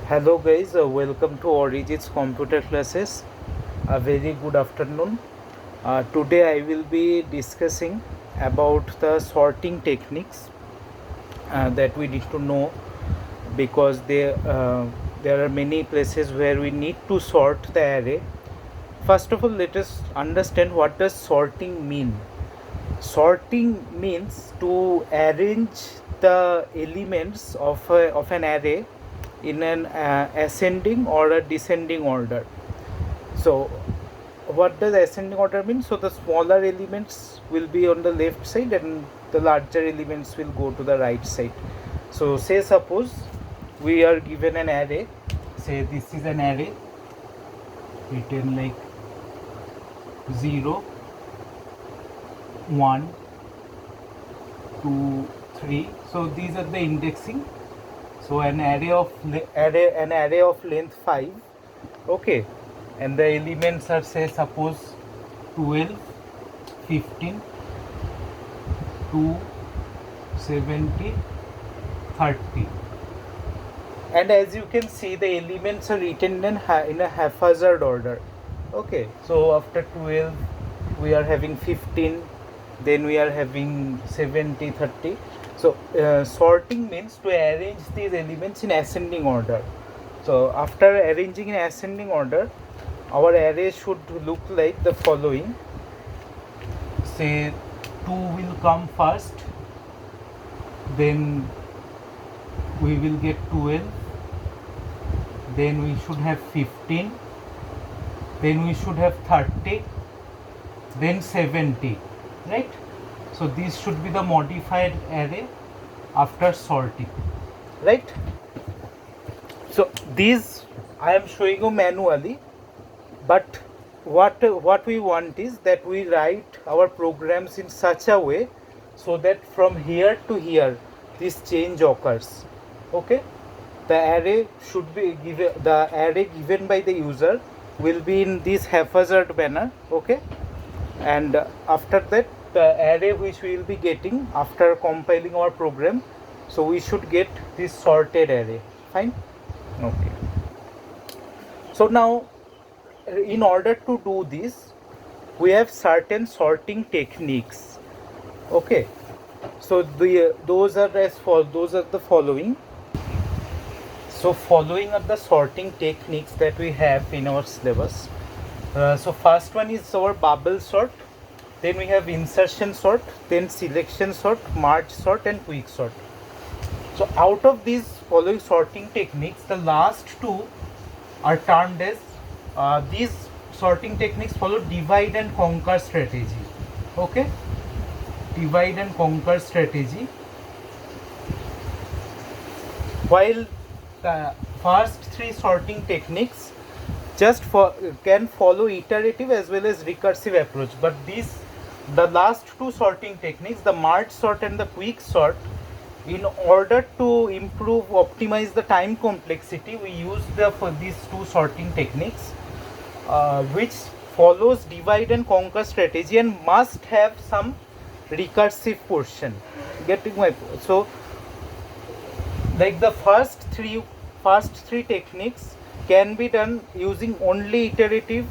Hello guys, welcome to Origins Computer Classes. A very good afternoon. Today I will be discussing about the sorting techniques that we need to know, because there are many places where we need to sort the array. First of all, let us understand what does sorting mean. Sorting means to arrange the elements of an array in an ascending or a descending order. So what does ascending order mean? So the smaller elements will be on the left side and the larger elements will go to the right side. So say suppose we are given an array, say this is an array written like 0 1 2 3. So these are the indexing. So an array of length 5, okay, and the elements are, say suppose 12 15 2 70 30, and as you can see the elements are written in a haphazard order. Okay, so after 12 we are having 15, then we are having 70 30. So sorting means to arrange these elements in ascending order. So after arranging in ascending order, our array should look like the following. Say 2 will come first, then we will get 12, then we should have 15, then we should have 30, then 70, right? So this should be the modified array after sorting, right? So these I am showing you manually, but what we want is that we write our programs in such a way so that from here to here this change occurs. Okay, the array should be given, the array given by the user will be in this haphazard manner. Okay, and after that the array which we will be getting after compiling our program, so we should get this sorted array. Fine. Okay, so now in order to do this we have certain sorting techniques. Okay, so those are the following. So following are the sorting techniques that we have in our syllabus. So first one is our bubble sort, then we have insertion sort, then selection sort, merge sort, and quick sort. So out of these following sorting techniques, the last two are termed as these sorting techniques follow divide and conquer strategy. Okay, divide and conquer strategy, while the first three sorting techniques can follow iterative as well as recursive approach, but the last two sorting techniques, the merge sort and the quick sort, in order to optimize the time complexity, we use these two sorting techniques, which follows divide and conquer strategy and must have some recursive portion. Getting my point? So like the first three techniques can be done using only iterative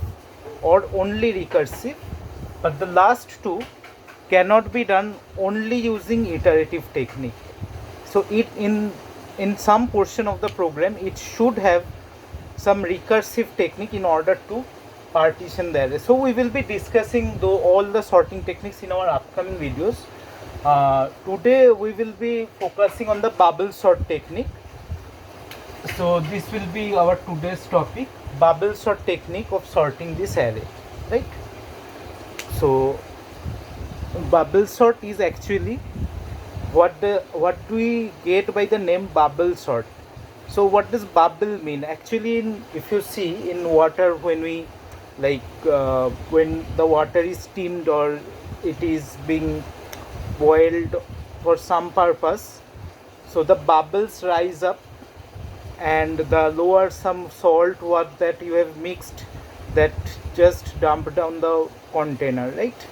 or only recursive, but the last two cannot be done only using iterative technique. So it in some portion of the program it should have some recursive technique in order to partition the array. So we will be discussing all the sorting techniques in our upcoming videos. Today we will be focusing on the bubble sort technique. So this will be our today's topic, bubble sort technique of sorting this array, right? So bubble sort is actually what do we get by the name bubble sort. So what does bubble mean? Actually, if you see in water, when we when the water is steamed or it is being boiled for some purpose, so the bubbles rise up and the lower some salt what that you have mixed, that just dump down the container, right?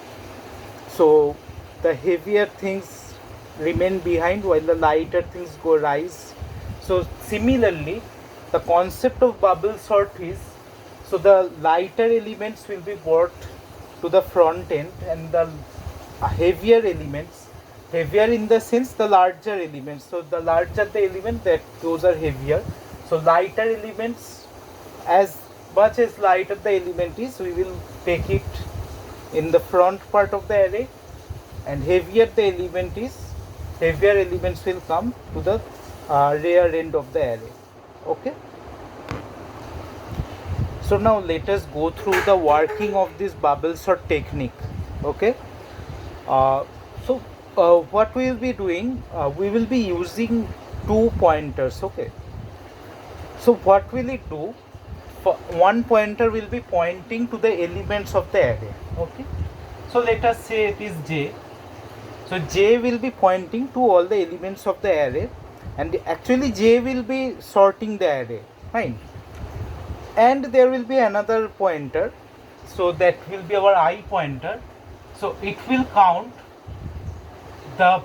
So the heavier things remain behind while the lighter things go rise. So similarly, the concept of bubble sort is, so the lighter elements will be brought to the front end, and the heavier elements, heavier in the sense the larger elements, so the larger the element, that those are heavier. So lighter elements, as much as lighter the element is, we will take it in the front part of the array, and heavier the element is, heavier elements will come to the rear end of the array. Okay, so now let us go through the working of this bubble sort technique. Okay, what we will be doing, we will be using 2 pointers. Okay, so what will it do? One pointer will be pointing to the elements of the array. Okay, so let us say it is j. So j will be pointing to all the elements of the array, and actually j will be sorting the array. Fine. And there will be another pointer, so that will be our I pointer. So it will count the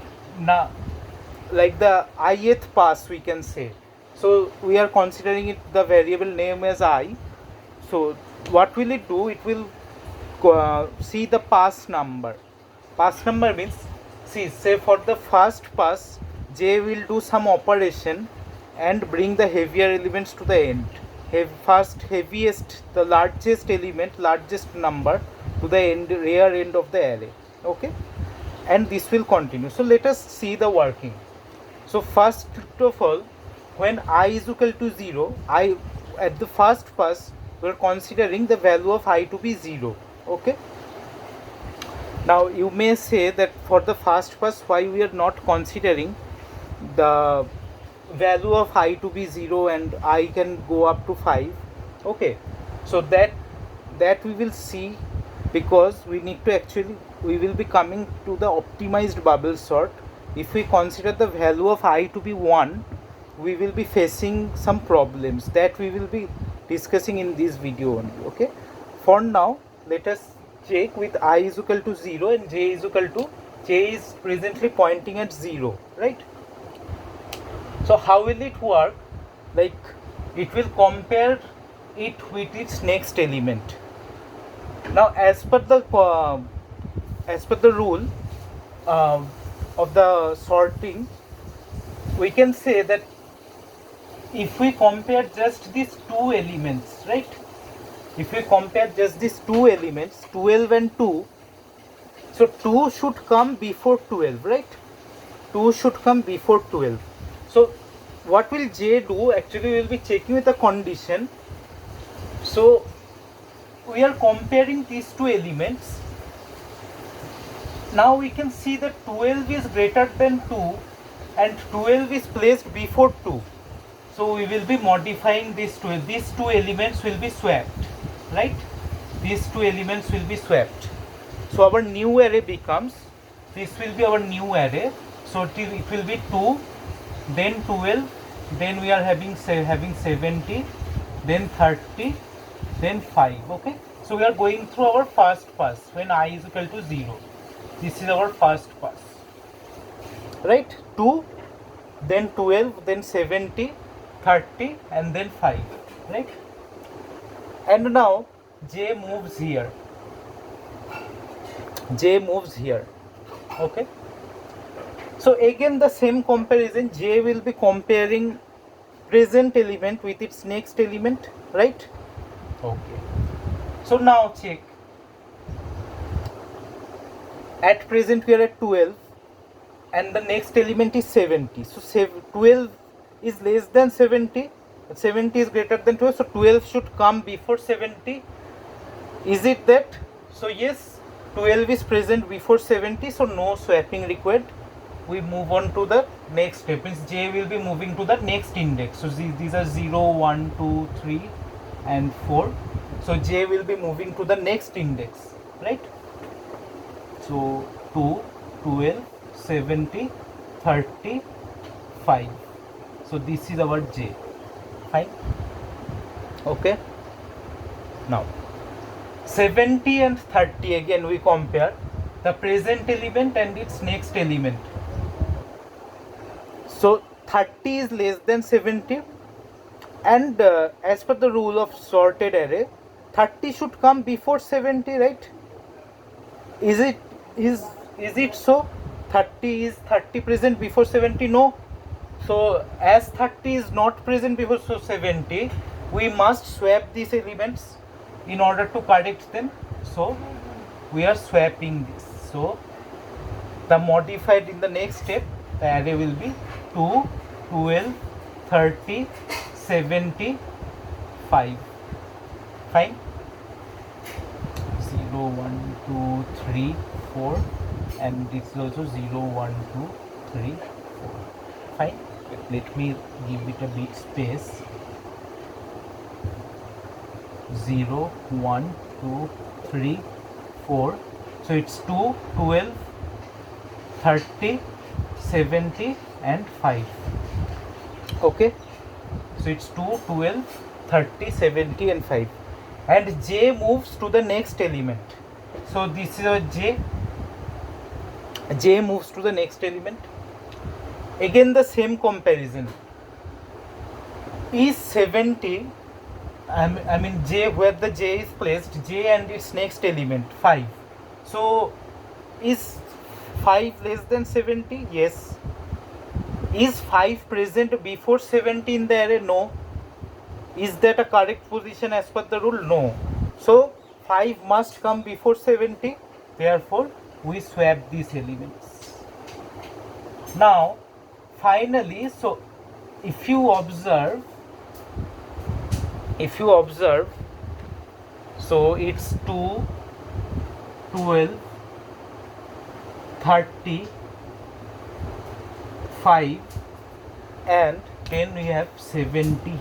like the ith pass, we can say. So we are considering it the variable name as I. So what will it do? It will see the pass number. Pass number means, see, say for the first pass, j will do some operation and bring the heavier elements to the end. First heaviest, the largest element, largest number to the end, rear end of the array. Okay, and this will continue. So let us see the working. So first of all, when I is equal to 0, I at the first pass we are considering the value of I to be 0. Okay, now you may say that for the first pass, why we are not considering the value of I to be 0 and I can go up to 5. Okay, so that we will see, because we need to actually, we will be coming to the optimized bubble sort. If we consider the value of I to be 1, we will be facing some problems that we will be discussing in this video only. Okay, for now let us check with I is equal to 0 and j is equal to, j is presently pointing at 0, right? So how will it work? Like, it will compare it with its next element. Now as per the rule of the sorting, we can say that if we compare just these 2 elements, right? If we compare just these 2 elements, 12 and 2, so 2 should come before 12, right? 2 should come before 12. So what will j do? Actually, we will be checking with a condition. So we are comparing these 2 elements. Now we can see that 12 is greater than 2 and 12 is placed before 2. So we will be modifying these 2. These 2 elements will be swapped, right? These 2 elements will be swapped. So our new array becomes, this will be our new array. So it will be 2, then 12, then we are having 70, then 30, then 5. Okay, so we are going through our first pass when I is equal to 0. This is our first pass, right? 2, then 12, then 70, 30, and then 5, right? And now j moves here, okay? So again the same comparison, j will be comparing present element with its next element, right? Okay, so now check. At present we are at 12 and the next element is 70. So 12 is less than 70, 70 is greater than 12, so 12 should come before 70. Is it that? So yes, 12 is present before 70, so no swapping required. We move on to the next step, means j will be moving to the next index. So these are 0, 1, 2, 3 and 4. So j will be moving to the next index, right? So 2, 12, 70, 30, 5. So this is our j. Fine. Okay. Now 70 and 30, again we compare the present element and its next element. So 30 is less than 70. And as per the rule of sorted array, 30 should come before 70, right? Is it is is it so? 30 present before 70? No. So as 30 is not present before 70, we must swap these elements in order to correct them. So we are swapping this. So the modified in the next step, the array will be 2, 12, 30, 75. Fine. 0, 1, 2, 3, 4, and this is also 0, 1, 2, 3, 4. Fine. Let me give it a bit space. 0, 1, 2, 3, 4. So it's 2, 12, 30, 70 and 5. Okay. So it's 2, 12, 30, 70 and 5. And j moves to the next element. So this is a j. J moves to the next element. Again the same comparison. Is 70, I mean j, where the j is placed, j and its next element 5. So is 5 less than 70? Yes. Is 5 present before 70 in the array? No. Is that a correct position as per the rule? No. So 5 must come before 70. Therefore, we swap these elements. Now, finally, so if you observe, so it's 2, 12, 30, 5, and then we have 70 here.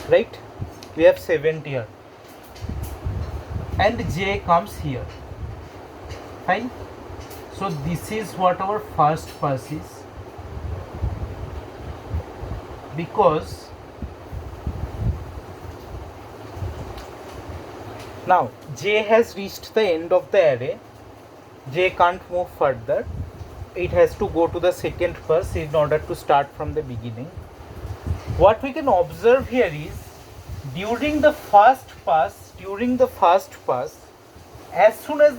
Right? We have 70 here. And j comes here. Fine? So this is what our first pass is. Because now j has reached the end of the array. J can't move further. It has to go to the second pass in order to start from the beginning. What we can observe here is during the first pass, as soon as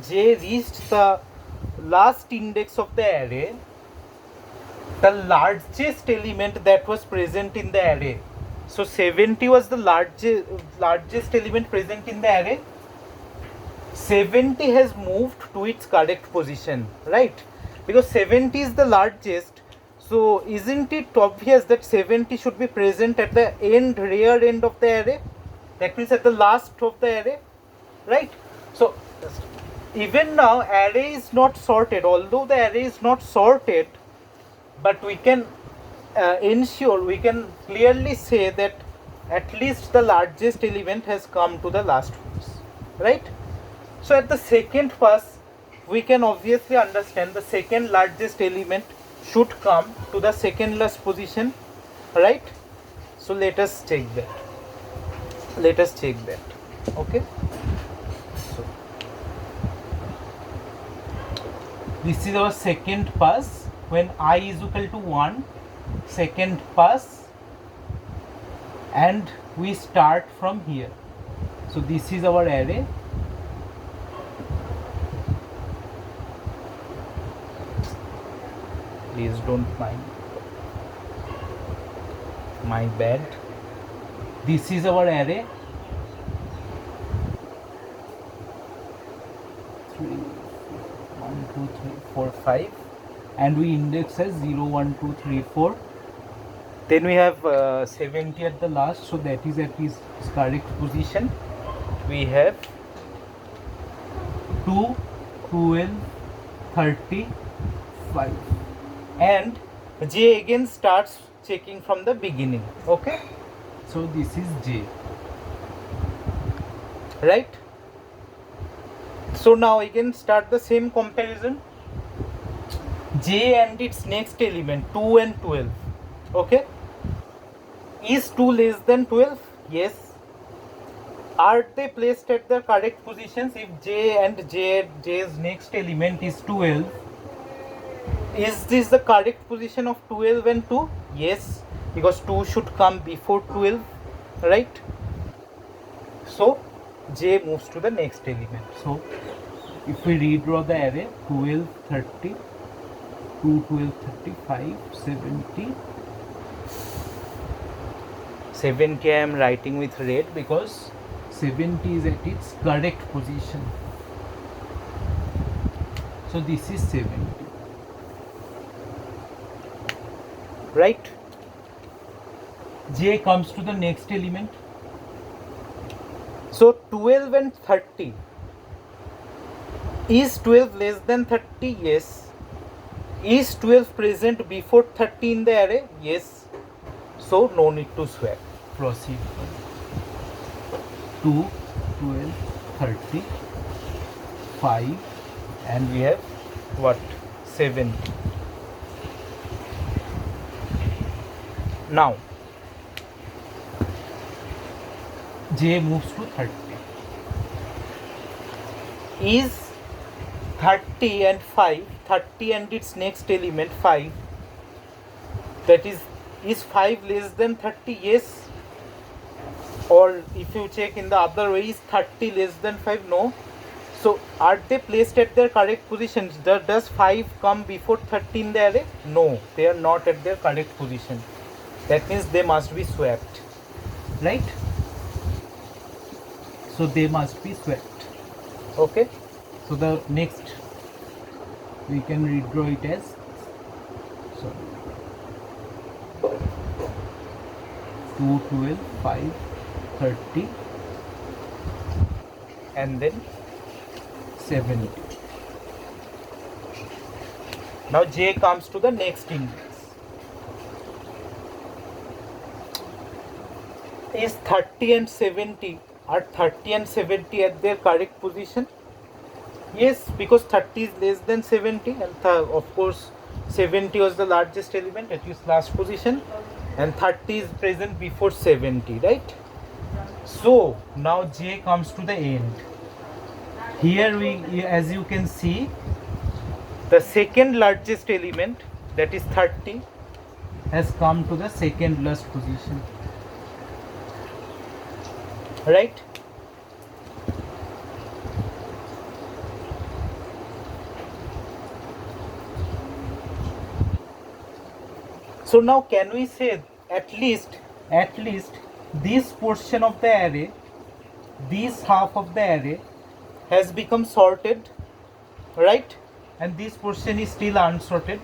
j reached the last index of the array, the largest element that was present in the array, so 70 was the largest element present in the array, 70 has moved to its correct position, right? Because 70 is the largest, so isn't it obvious that 70 should be present at the rear end of the array? That means at the last of the array, right? So even now array is not sorted. Although the array is not sorted, but we can we can clearly say that at least the largest element has come to the last pass, right? So at the second pass, we can obviously understand the second largest element should come to the second last position, right? So let us check that. Okay. So this is our second pass when I is equal to 1, second pass, and we start from here. So this is our array. Please don't mind. My bad. This is our array. 1, 2, 3, 4, 5, and we index as 0, 1, 2, 3, 4. Then we have 70 at the last, so that is at its correct position. We have 2, 12, 30, 5. And j again starts checking from the beginning. Okay, so this is j, right? So now again start the same comparison. J and its next element 2 and 12. Okay, is 2 less than 12? Yes. Are they placed at the correct positions? If j and j's next element is 12, Is this the correct position of 12 and 2? Yes, because 2 should come before 12, right? So J moves to the next element. So if we redraw the array 12, 30, 2, 12, 35, 70. 70 I am writing with red because 70 is at its correct position. So this is 70. Right? J comes to the next element. So 12 and 30. Is 12 less than 30? Yes. Is 12 present before 30 in the array? Yes. So no need to swap. Proceed. 2, 12, 30, 5, and we have what? 7. Now J moves to 30. Is 30 and 5, 30 and its next element 5, that is 5 less than 30? Yes. Or if you check in the other way, is 30 less than 5? No. So are they placed at their correct positions? Does 5 come before 30 in the array? No, they are not at their correct position. That means they must be swapped, right? So they must be swapped. Okay. So the next we can redraw it as 2, 12, 5, 30, and then 70. Now J comes to the next index. Is 30 and 70, are 30 and 70 at their correct position? Yes, because 30 is less than 70, and of course 70 was the largest element at its last position, and 30 is present before 70, right? So now J comes to the end. Here we, as you can see, the second largest element, that is 30, has come to the second last position, right? So now can we say at least this portion of the array, this half of the array has become sorted, right? And this portion is still unsorted.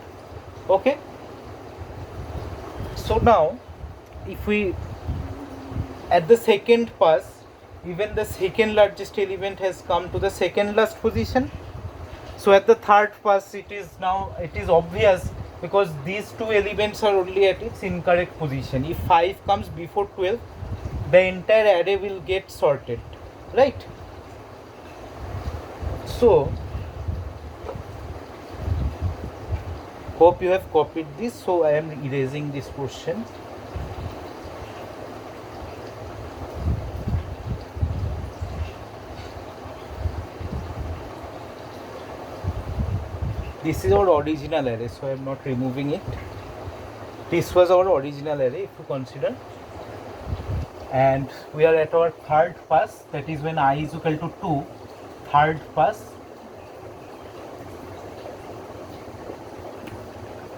Okay. So now if we at the second pass, even the second largest element has come to the second last position. So at the third pass it is obvious, because these two elements are only at its incorrect position. If 5 comes before 12, the entire array will get sorted, right? So hope you have copied this. So I am erasing this portion. This is our original array, so I am not removing it. This was our original array, if you consider. And we are at our third pass, that is when I is equal to 2. Third pass.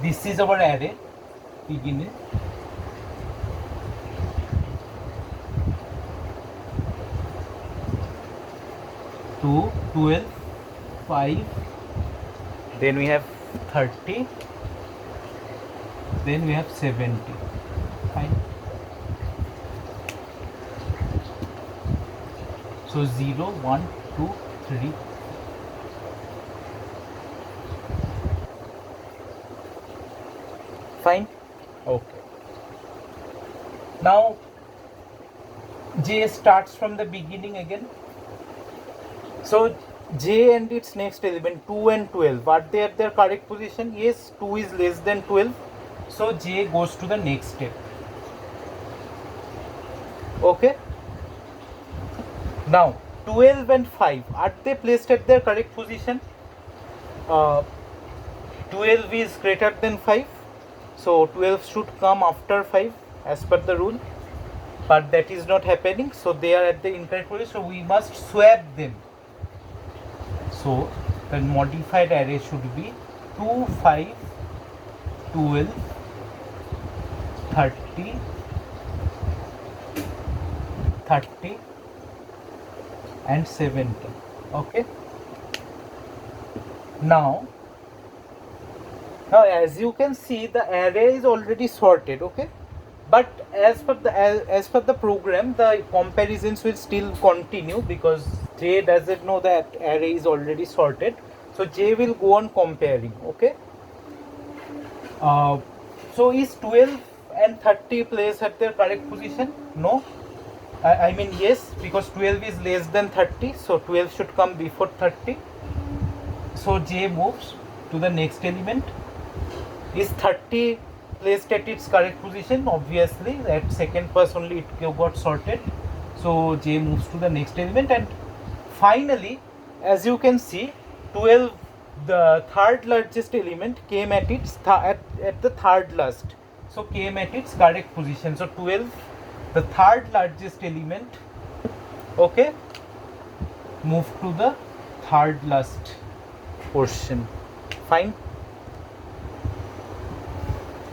This is our array beginning. Two, 12, 5. Then we have 30, then we have 70. Fine. So 0, 1, 2, 3. Fine. Okay. Now J starts from the beginning again. So J and its next element 2 and 12, are they at their correct position? Yes, 2 is less than 12. So J goes to the next step. Okay. Now 12 and 5, are they placed at their correct position? 12 is greater than 5, so 12 should come after 5 as per the rule, but that is not happening, so they are at the incorrect position, so we must swap them. So the modified array should be 2, 5, 12, 30, 30 and 70. Okay, now as you can see, the array is already sorted. Okay, but as per the program, the comparisons will still continue because J doesn't know that array is already sorted, so J will go on comparing. Okay, so is 12 and 30 placed at their correct position? No, I mean yes, because 12 is less than 30, so 12 should come before 30. So J moves to the next element. Is 30 placed at its correct position? Obviously, at second pass only it got sorted. So J moves to the next element, and finally, as you can see, 12, the third largest element, came at its at the third last. So came at its correct position. So 12, the third largest element, okay, moved to the third last portion. Fine.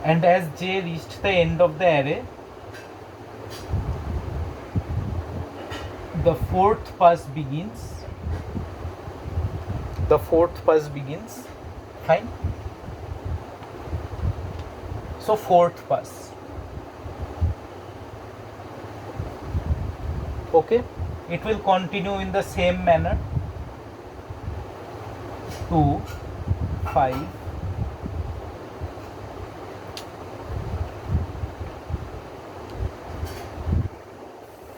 And as J reached the end of the array, the fourth pass begins. The fourth pass begins. Fine. So fourth pass. Okay, it will continue in the same manner. 2, 5,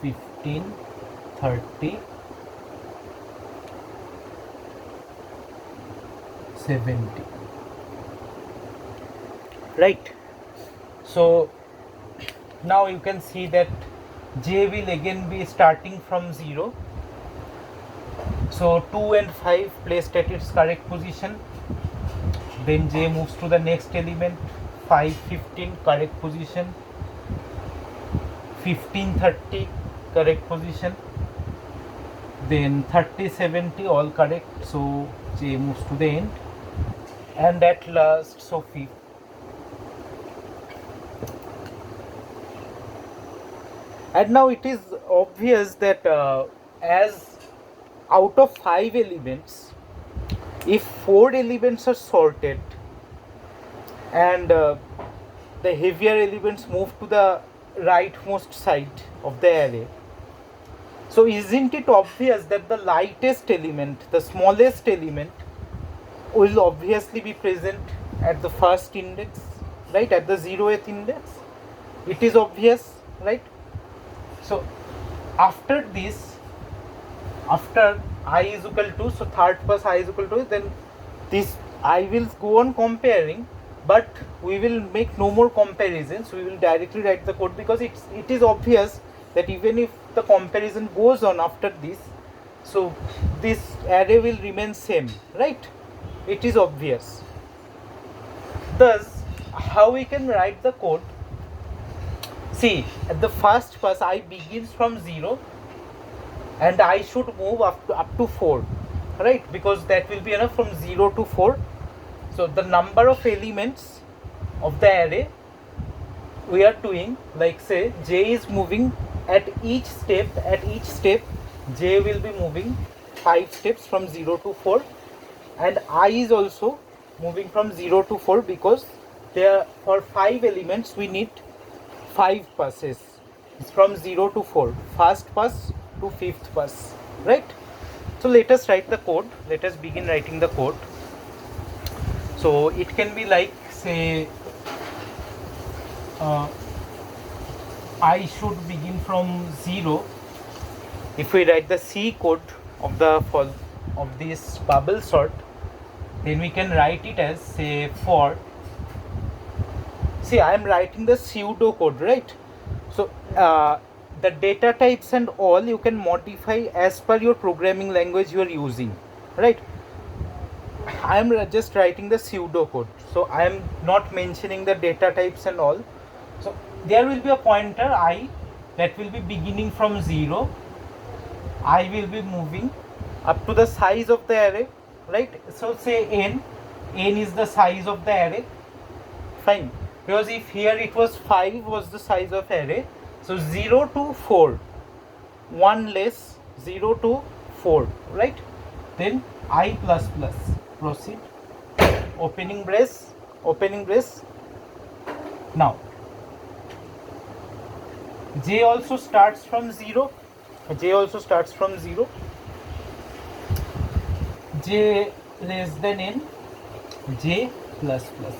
15, 30, 70. Right. So now you can see that J will again be starting from 0. So 2 and 5 placed at its correct position. Then J moves to the next element. 5, 15 correct position. 15, 30 correct position. Then 30, 70 all correct. So J moves to the end. And at last, so 5. And now it is obvious that as out of 5 elements, if 4 elements are sorted and the heavier elements move to the rightmost side of the array, so isn't it obvious that the lightest element, the smallest element, will obviously be present at the first index, right, at the 0th index? It is obvious, right? So after this, after I is equal to, so third pass I is equal to, then this I will go on comparing, but we will make no more comparisons. We will directly write the code because it is obvious that even if the comparison goes on after this, so this array will remain same, right? It is obvious. Thus, how we can write the code? See, at the first pass I begins from 0 and I should move up to 4, right? Because that will be enough from 0 to 4. So the number of elements of the array we are doing, like say J is moving at each step, J will be moving 5 steps from 0 to 4, and I is also moving from 0 to 4 because there for 5 elements we need 5 passes. It's from 0 to 4, first pass to 5th pass, right? So let us write the code. Let us begin writing the code. So it can be like, say, I should begin from 0. If we write the C code of this bubble sort, then we can write it as, say, for. See, I am writing the pseudo code, right? So the data types and all you can modify as per your programming language you are using, right? I am just writing the pseudo code, so I am not mentioning the data types and all. So there will be a pointer I that will be beginning from 0. I will be moving up to the size of the array, right? So say n is the size of the array, fine, because if here it was 5 was the size of array, so 0 to 4, 1 less, 0 to 4, right? Then I plus plus, proceed, opening brace, opening brace. Now j also starts from 0, j also starts from 0, j less than n, j plus plus,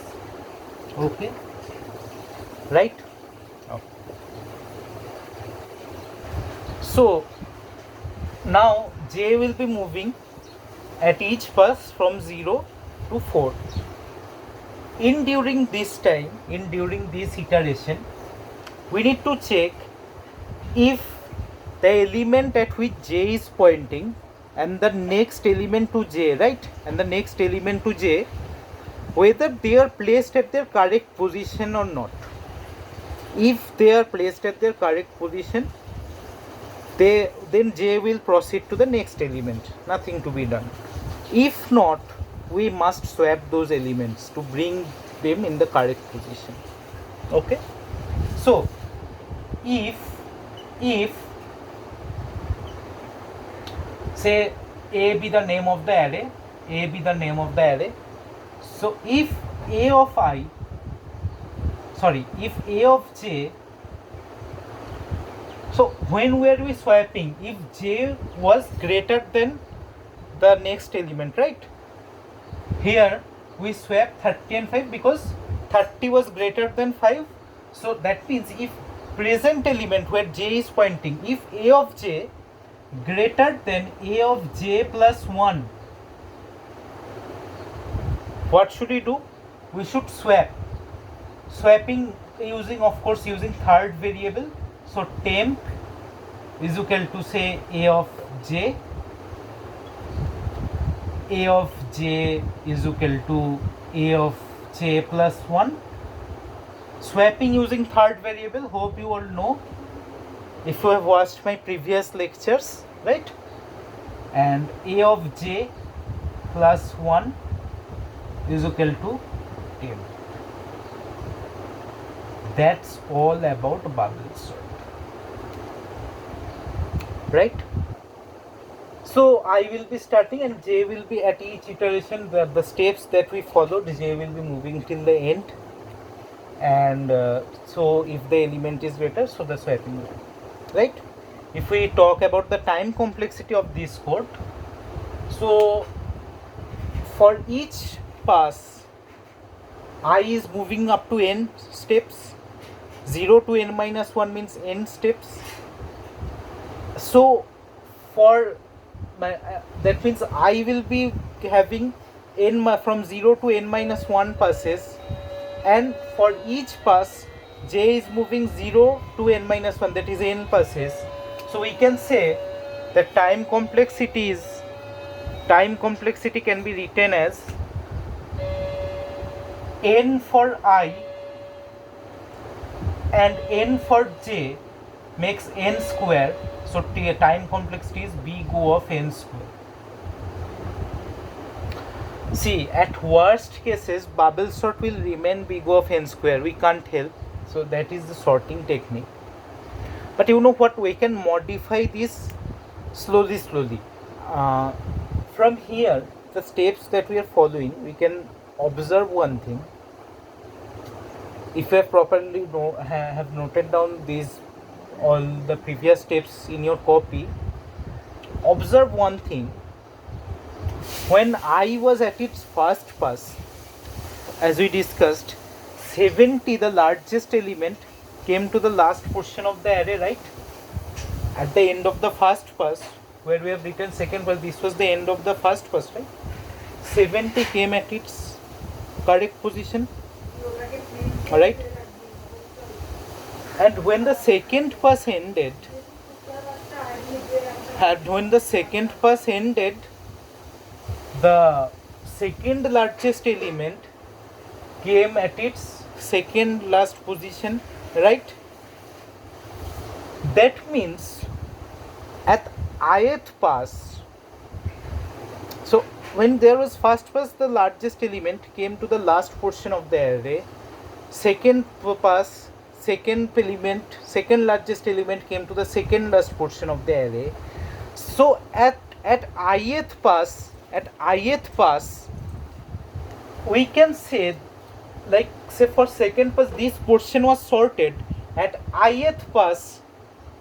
okay, right? Okay. So now j will be moving at each pass from 0 to 4. During this time, during this iteration, we need to check if the element at which j is pointing and the next element to j, right, and the next element to j, whether they are placed at their correct position or not. If they are placed at their correct position, then j will proceed to the next element, nothing to be done. If not, we must swap those elements to bring them in the correct position. Okay, so if say a be the name of the array, a be the name of the array, so if a of j, so when were we swapping? If j was greater than the next element, right? Here we swap 30 and 5 because 30 was greater than 5. So that means if present element where j is pointing, if a of j greater than a of j plus 1, what should we do? We should swap. Swapping using, of course, using third variable. So temp is equal to say a of j is equal to a of j plus 1. Swapping using third variable, hope you all know if you have watched my previous lectures, right? And a of j plus 1 is equal to 10. That's all about bubble sort, right? So I will be starting and j will be at each iteration, the steps that we followed, j will be moving till the end. And so if the element is greater, so the swapping will, right? If we talk about the time complexity of this code, so for each pass I is moving up to n steps, 0 to n minus 1 means n steps. So for that means I will be having n from 0 to n minus 1 passes, and for each pass j is moving 0 to n minus 1, that is n passes. So we can say that time complexity can be written as n for I and n for j makes n square. So time complexity is big O of n square. See, at worst cases, bubble sort will remain big O of n square. We can't help. So that is the sorting technique. But you know what? We can modify this slowly. From here, the steps that we are following, we can observe one thing. If you have properly have noted down these all the previous steps in your copy, observe one thing. When I was at its first pass, as we discussed, 70, the largest element, came to the last portion of the array, right? At the end of the first pass, where we have written second pass, this was the end of the first pass, right? 70 came at its correct position, alright? And when the second pass ended, the second largest element came at its second last position, right? That means at ith pass, so when there was first pass, the largest element came to the last portion of the array. Second pass, second largest element came to the second last portion of the array. So at ith pass, we can say, like say for second pass this portion was sorted. At ith pass,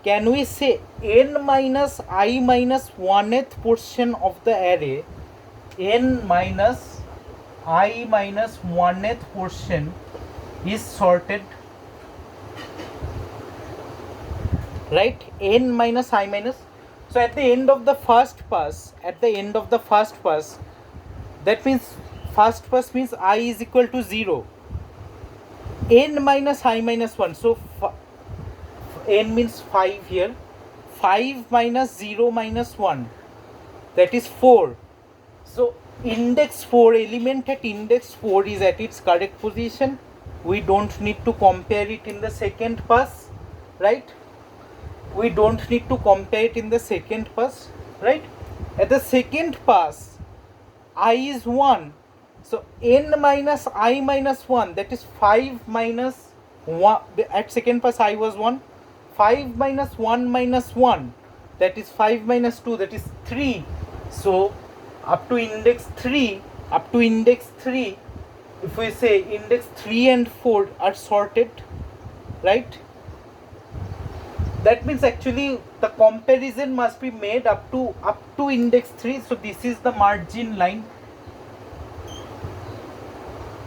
can we say n minus I minus 1th portion of the array, n minus I minus 1th portion is sorted, right? N minus I minus. So at the end of the first pass, that means first pass means I is equal to 0. N minus I minus 1. So n means 5 here. 5 minus 0 minus 1. That is 4. So index 4, element at index 4 is at its correct position. We don't need to compare it in the second pass, right? We don't need to compare it in the second pass, right? At the second pass, I is 1. So n minus I minus 1, that is 5 minus 1. At second pass I was 1. 5 minus 1 minus 1, that is 5 minus 2, that is 3. So up to index 3, if we say index 3 and 4 are sorted, right? That means actually the comparison must be made up to index 3. So this is the margin line.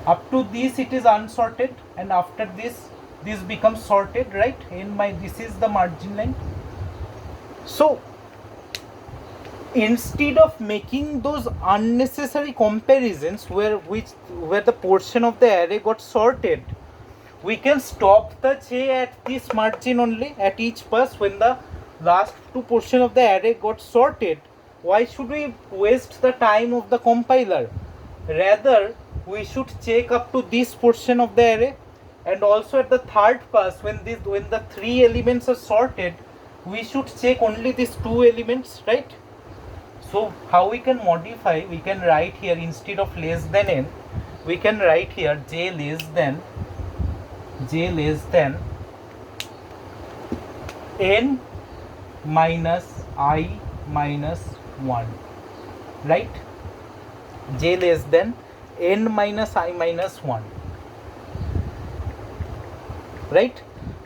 Up to this it is unsorted, and after this becomes sorted, right? This is the margin line. So instead of making those unnecessary comparisons where the portion of the array got sorted, we can stop the J at this margin only at each pass when the last two portion of the array got sorted. Why should we waste the time of the compiler? Rather, we should check up to this portion of the array, and also at the third pass when the 3 elements are sorted, we should check only these 2 elements, right? So how we can modify? We can write here, instead of less than n, we can write here j less than n minus I minus 1, right? J less than n minus I minus 1, right?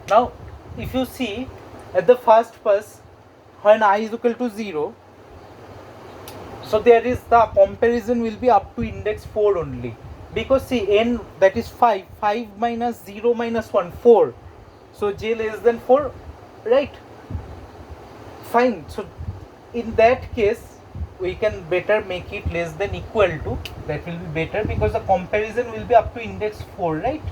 Now if you see at the first pass, when I is equal to 0, so there is the comparison will be up to index 4 only, because see n, that is 5 minus 0 minus 1, 4. So j less than 4, right? Fine. So in that case we can better make it less than equal to, that will be better, because the comparison will be up to index 4, right?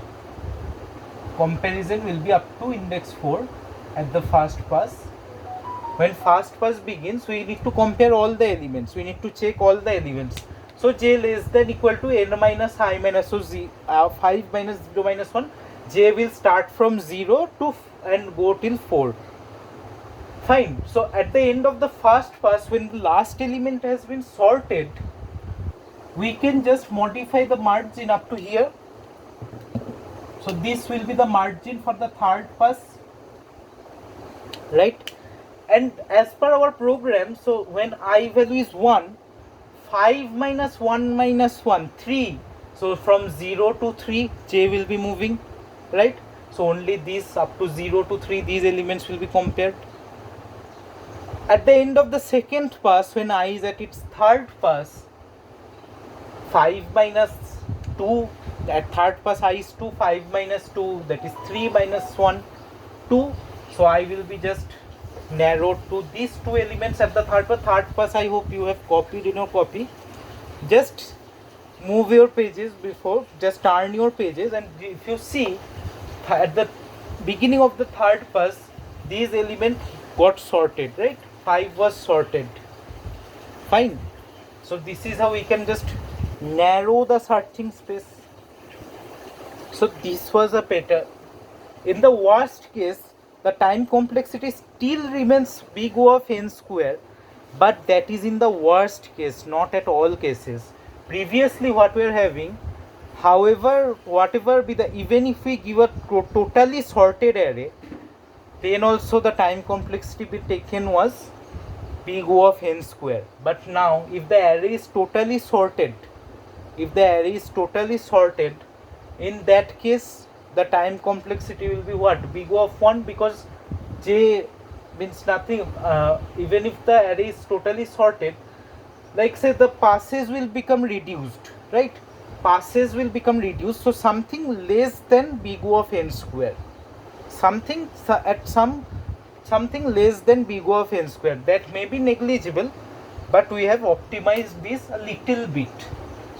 Comparison will be up to index 4 at the first pass. When first pass begins, we need to compare all the elements, we need to check all the elements. So j less than equal to n minus I minus, so 5 minus 0 minus 1, j will start from 0 to and go till 4. Fine. So at the end of the first pass, when the last element has been sorted, we can just modify the margin up to here. So this will be the margin for the third pass, right? And as per our program, so when I value is 1, 5 minus 1 minus 1, 3. So from 0 to 3, j will be moving, right? So only these up to 0 to 3, these elements will be compared. At the end of the second pass, when I is at its third pass, 5 minus 2, at third pass I is 2, 5 minus 2, that is 3 minus 1, 2. So I will be just narrowed to these 2 elements at the third pass. I hope you have copied in your copy. Just move your pages before, just turn your pages, and if you see at the beginning of the third pass, these elements got sorted, right? 5 was sorted. Fine. So this is how we can just narrow the searching space. So this was a pattern. In the worst case, the time complexity still remains big O of n square, but that is in the worst case, not at all cases. Previously what we are having, however, whatever be the, even if we give a totally sorted array, then also the time complexity be taken was big O of n square. But now if the array is totally sorted, in that case the time complexity will be what? Big O of 1, because j means nothing. Even if the array is totally sorted, like say the passes will become reduced, right? Passes will become reduced, so something less than big O of n square, something less than big O of n square, that may be negligible, but we have optimized this a little bit.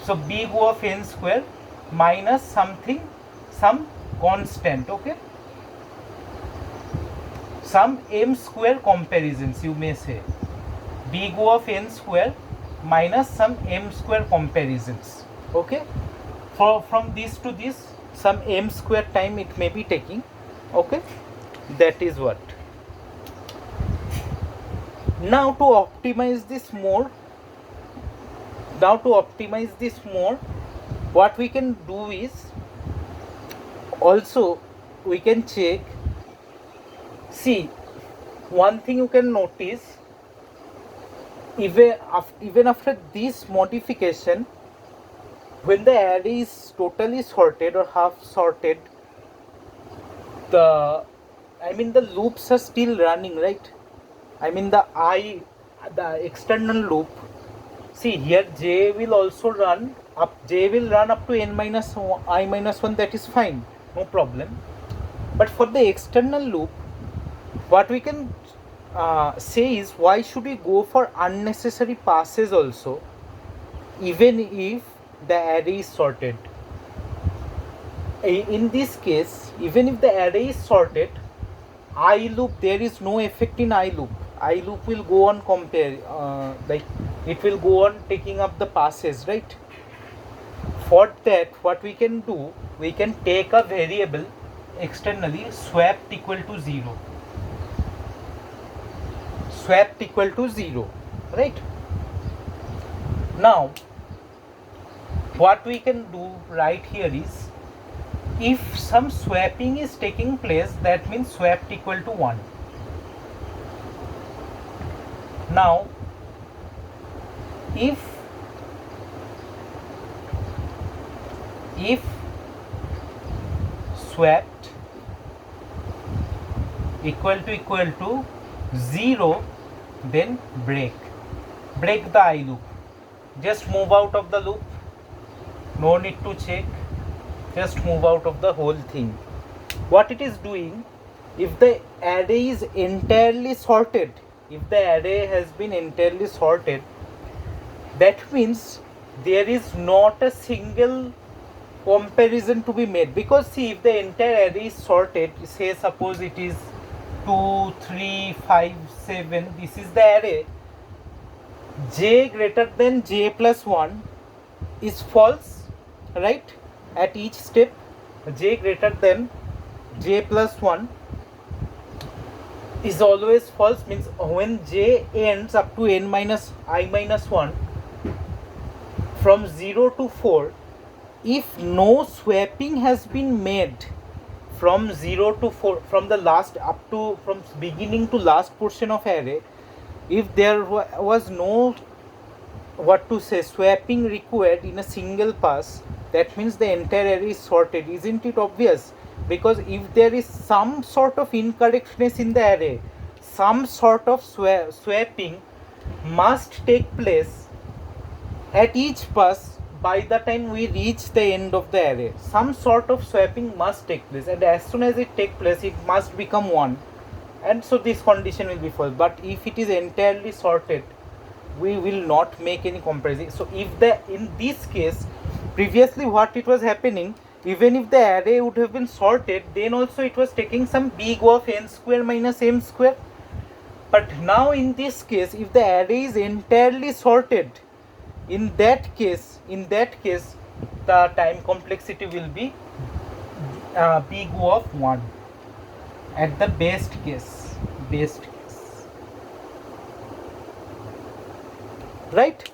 So big O of n square minus something, some constant, okay, some m square comparisons, you may say big O of n square minus some m square comparisons, okay. From this to this, some m square time it may be taking, okay. That is what. Now to optimize this more, what we can do is, also we can check. See, one thing you can notice, even after this modification, when the array is totally sorted or half sorted, the loops are still running, right? The external loop. See here, j will also run up. J will run up to n minus I minus 1. That is fine, no problem. But for the external loop, what we can say is, why should we go for unnecessary passes also, even if the array is sorted? In this case, even if the array is sorted, I loop, there is no effect in I loop. I loop will go on like it will go on taking up the passes, right? For that, what we can do, we can take a variable externally, swapped equal to 0. Swapped equal to 0, right? Now, what we can do right here is, if some swapping is taking place, that means swapped equal to 1. Now, if swapped equal to 0, then break the I loop. Just move out of the loop. No need to check. Just move out of the whole thing. What it is doing, if the array is entirely sorted, if the array has been entirely sorted, that means there is not a single comparison to be made. Because see, if the entire array is sorted, say suppose it is 2, 3, 5, 7, this is the array, j greater than j plus 1 is false, right? At each step, j greater than j plus 1 is always false, means when j ends up to n minus I minus 1, from 0 to 4, if no swapping has been made from 0 to 4, from the last up to, from beginning to last portion of array, if there was no, what to say, swapping required in a single pass, that means the entire array is sorted. Isn't it obvious? Because if there is some sort of incorrectness in the array, some sort of swapping must take place at each pass. By the time we reach the end of the array, some sort of swapping must take place, and as soon as it takes place, it must become 1, and so this condition will be false. But if it is entirely sorted, we will not make any comparison. So if in this case, previously what it was happening, even if the array would have been sorted, then also it was taking some big O of n square minus m square. But now in this case, if the array is entirely sorted, in that case the time complexity will be big O of 1 at the best case, right?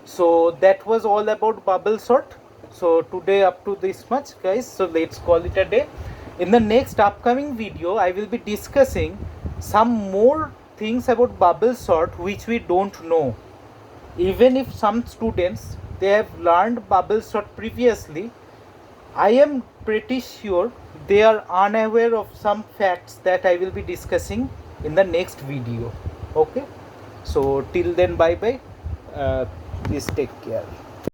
So that was all about bubble sort. So today up to this much, guys, so let's call it a day. In the next upcoming video I will be discussing some more things about bubble sort which we don't know. Even if some students they have learned bubble sort previously, I am pretty sure they are unaware of some facts that I will be discussing in the next video. Okay, so till then, bye bye. Please take care.